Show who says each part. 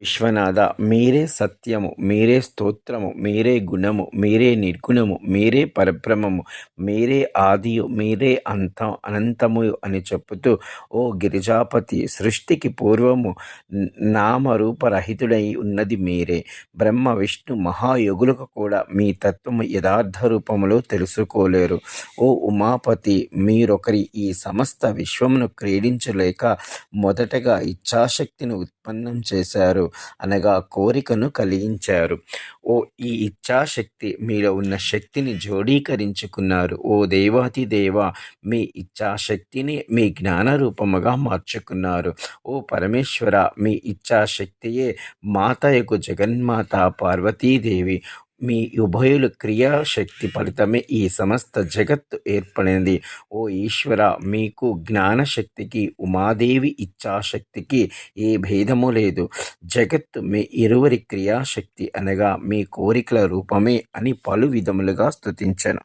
Speaker 1: విశ్వనాథ మీరే సత్యము, మీరే స్తోత్రము, మీరే గుణము, మీరే నిర్గుణము, మీరే పరబ్రహ్మము, మీరే ఆదియు, మీరే అనంతము అని చెప్పుతూ ఓ గిరిజాపతి సృష్టికి పూర్వము నామరూపరహితుడై ఉన్నది మీరే. బ్రహ్మ విష్ణు మహాయోగులకు కూడా మీ తత్వము యథార్థ రూపములో తెలుసుకోలేరు. ఓ ఉమాపతి మీరొకరి ఈ సమస్త విశ్వమును క్రీడించలేక మొదటగా ఇచ్ఛాశక్తిని ఉత్పన్నం చేశారు, అనగా కోరికను కలిగించారు. ఓ ఈ ఇచ్ఛాశక్తి మీలో ఉన్న శక్తిని జోడీకరించుకున్నారు. ఓ దేవాతి దేవ మీ ఇచ్ఛాశక్తిని మీ జ్ఞాన రూపముగా మార్చుకున్నారు. ఓ పరమేశ్వర మీ ఇచ్ఛాశక్తియే మాతయకు జగన్మాత పార్వతీదేవి. మీ ఉభయుల క్రియాశక్తి ఫలితమే ఈ సమస్త జగత్తు ఏర్పడింది. ఓ ఈశ్వర మీకు జ్ఞానశక్తికి ఉమాదేవి ఇచ్ఛాశక్తికి ఏ భేదము లేదు. జగత్తు మీ ఇరువురి క్రియాశక్తి అనగా మీ కోరికల రూపమే అని పలు విధములుగా స్తుతించెను.